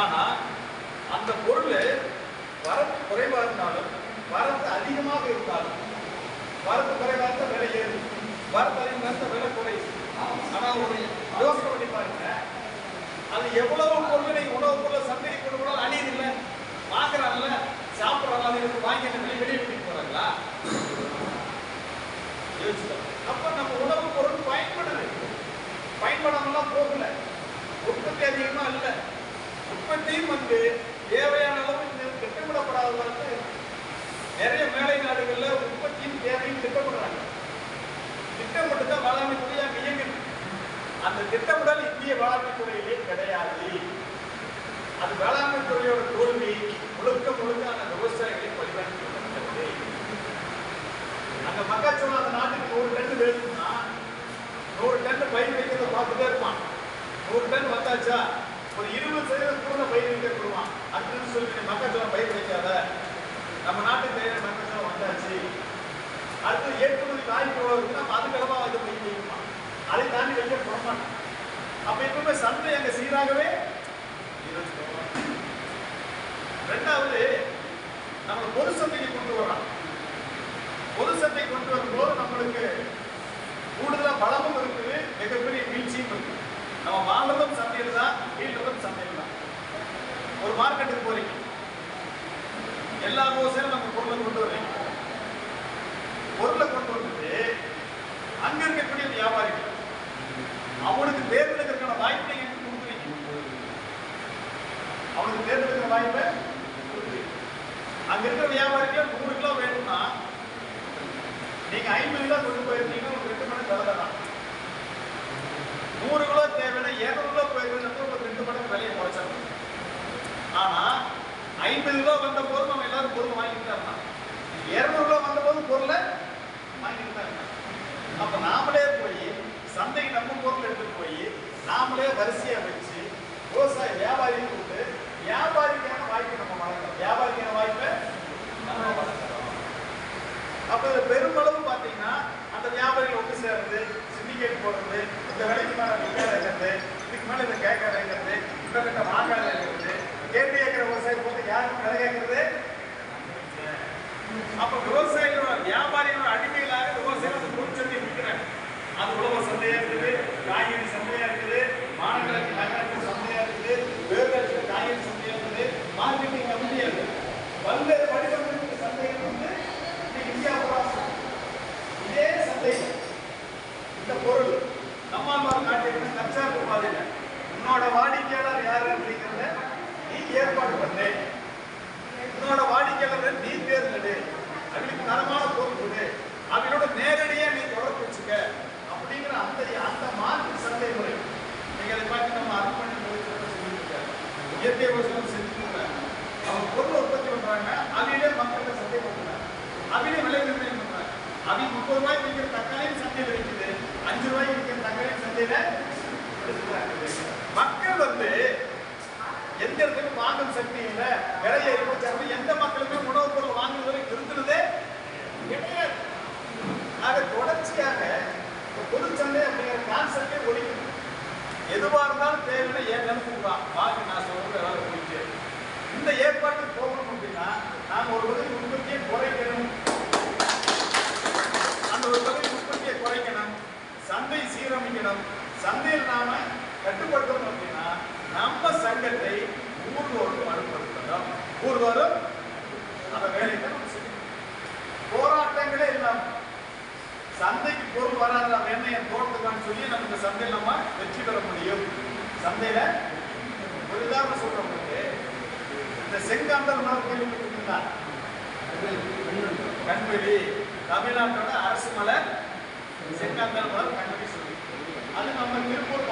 ஆனா அந்த பொருள் வரத்து குறைவா இருந்தாலும் வரத்து அதிகமாக இருந்தாலும் வரத்து குறைவா இருந்தால் விலை ஏறும், வரத்து அதிகமாக இருந்தால் விலை குறையும். ஆனா ஒரு யோசனை பண்ணி பாருங்க, அது எவ்வளவு பொருள் நீங்க உணவு பொருள் சந்தைக்கு கொண்டு போனாலும் அழியுது இல்லை, வாங்குறாங்கல்ல, சாப்பிட்றாங்க, அது வாங்கி அந்த வெளியே விட்டு போறாங்களா? அப்ப நம்ம உணவு பொருள் பயன்படுது, பயன்படாமலாம் போகல, உற்பத்தி அதிகமா இல்லை, உற்பத்தியும் தேவையான அளவு திட்டமிடப்படாத நிறைய மேலை நாடுகள்ல உற்பத்தியும் தேவையும் திட்டமிடுறாங்க. திட்டமிட்டு தான் வேளாண்மை துறையாக இயங்குது. அந்த திட்டமிடல் இந்திய வேளாண்மை துறையிலே கிடையாது. அது வேளாண்மை துறையோட தோல்வி முழுக்க முழுக்க அந்த விவசாயிகளை பழிவாங்கிட்டு. அந்த மக்காச்சோளம் அந்த நாட்டுக்கு 100 டன் வேணும்னா 100 டன் பயிர் வைக்கிறத பார்த்துட்டே இருப்பான். 100 டன் வந்தாச்சா ஒரு 20% கூட பயிர் வைக்கப்படுவான். அடுத்தது சொல்லி மக்காச்சோளம் பயிர் வைக்காத, நம்ம நாட்டுக்கு தேவையான மக்காச்சோளம் வந்தாச்சு, அடுத்து ஏற்றுமதி வாய்ப்பு நம்ம அதுக்கெல்லாம் வந்து பயிர் வைப்பான். அதை தாண்டி வைக்க போடமாட்டான். அப்ப எப்பவுமே சந்தை அங்க சீராகவே இருக்கும். ரெண்டாவது நம்ம பொது சந்தைக்கு கொண்டு வரோம். பொது சந்தை கொண்டு வரும்போது நம்மளுக்கு கூடுதலா பலமும் இருக்குது, மிகப்பெரிய வீழ்ச்சியும் இருக்கு. நம்ம வாழ்றதும் சந்தையில் தான், வீழ்றதும் சந்தையில் தான். ஒரு மார்க்கெட்டுக்கு போறீங்க, எல்லா விவசாயியும் நம்ம பொருளை கொண்டு வரீங்க. பொருளை கொண்டு வந்துட்டு அங்க இருக்கக்கூடிய வியாபாரிகள் அவனுக்கு தேர்ந்தெடுக்கிறதுக்கான வாய்ப்பை நீங்க கொடுக்குறீங்க. அவனுக்கு தேர்ந்தெடுக்கிற வாய்ப்பை கொடுக்குறீங்க. அங்க இருக்கிற வியாபாரிகள் 100 கிலோ வேணும்னா நீங்க 50 கிலோ கொண்டு போயிருந்தீங்கன்னா ஒரு 2 மடங்கு விலை தான். 100 கிலோ தேவைன்னா 200 கிலோ போயிருந்தா ஒரு 2 மடங்கு விலையை குறைச்சாங்க. ஆனா 50 கிலோ வந்த போது நம்ம எல்லாரும் பொருள் வாங்கிட்டு தான் இருந்தான். 200 கிலோ வந்த போது பொருளை வாங்கிட்டு தான் இருந்தான். அப்ப நாமளே போய் சந்தைக்கு நம்ம பொருள் எடுத்துட்டு போய் நாமளே வரிசையா வச்சு விவசாய வியாபாரியை கூப்பிட்டு வியாபாரிக்கான வாய்ப்பை நம்ம வழங்குறோம். வியாபாரிக்கான வாய்ப்பை நம்ம வழங்குறோம். அப்ப பெருமளவு பார்த்தீங்கன்னா அந்த வியாபாரிகள் ஒன்று சேர்றது, சிண்டிகேட் போடுறது, இந்த விலைக்கு மேல விற்காது, இதுக்கு மேல இதை கேட்காதுங்கிறது, இந்த கிட்ட வாங்காதுங்கிறது, கேள்வி கேட்கிற விவசாயி போட்டு யாருக்கும் விலை கேட்கறது. அப்ப விவசாயிகளோட வியாபாரிகளோட அடிமைகளாக விவசாயிகள் பொருள் சந்தை விற்கிறாங்க. அது உழவர் சந்தையா இருக்குது, காய்கறி சந்தையா இருக்குது, மாநகராட்சி நகராட்சி சந்தையா இருக்குது, பேரூராட்சி காய்கறி சந்தையா இருக்குது, மார்க்கெட்டிங் கமிட்டியா இருக்குது. பல்வேறு வடிவமைப்பு சந்தைகள் இந்தியா இதே சந்தை. இந்த பொருள் நம்மால் காட்டியிருக்க தற்சார்பு பாதையில உன்னோட வாடிக்கையாளர் யாரு அப்படிங்கிறத நீ ஏற்பாடு பண்ணு, உன்னோட வாடிக்கையாளர் நீ தேர்ந்தெடு, அவங்களுக்கு தரமான பொருள் கொடு, அவங்களோட நேரடியா நீ தொடர்பு வச்சுக்க அப்படிங்கிற அந்த மாற்று சந்தை முறை. நீங்க அதை பார்த்து நம்ம அர்ப்பணி சொல்லியிருக்காரு, இயற்கை விவசாயம் செஞ்சுருக்காங்க. அவங்க பொருள் உற்பத்தி பண்றாங்க, அவையிலே மக்கள்கிட்ட சந்தை பண்றாங்க, அவையிலே விலை நிர்ணயம் பண்றாங்க. அவங்க 30 ரூபாய்க்கு விற்கிற தக்காளியும் சந்தையில் இருக்குது, 5 ரூபாய்க்கு விற்கிற தக்காளியும் சந்தையில மக்கள் எந்த இடத்துக்கு வாங்கும் சக்தி இல்லை, விலையை இருந்துச்சாங்க. எந்த மக்களுமே உணவுப் பொருள் வாங்குவதை திருத்துறதே கிடையாது. ஆக தொடர்ச்சியாக பொதுச்சந்தை அப்படிங்கிற கான்செப்டே ஒழிக்கணும். எதுவா இருந்தாலும் தேவையான ஏன் நினைப்புதான் வாங்க, நான் சொல்றது வேலை போயிடுச்சு. இந்த ஏற்பாட்டுக்கு போகணும் அப்படின்னா நாம் ஒரு வகை உற்பத்தியை குறைக்கணும், அந்த ஒரு வகை உற்பத்தியை குறைக்கணும், சந்தை சீரமைக்கணும். சந்தையில் நாம கட்டுப்படுத்தணும் அப்படின்னா நம்ம சங்கத்தை ஊர்தோறும் வலுப்படுத்தணும். ஊர்தோறும் அந்த வேலையை நம்ம செய்யணும். போராட்டங்களே இல்லாம சந்தைக்கு பொருள் வராது, நம்ம என்ன என் தோட்டத்துக்கான்னு சொல்லி நம்ம இந்த சந்தையில் நம்ம வெற்றி பெற முடியும். சந்தையில ஒரு உதாரணம் சொல்றவங்களுக்கு இந்த செங்காந்தல் உணவு கேள்விப்பட்டிருக்கீங்களா? கண்வெளி தமிழ்நாட்டோட அரசு மலை செங்காந்தல் உணவு கண்வெளி சொல்லி அது நம்ம திருப்பூர்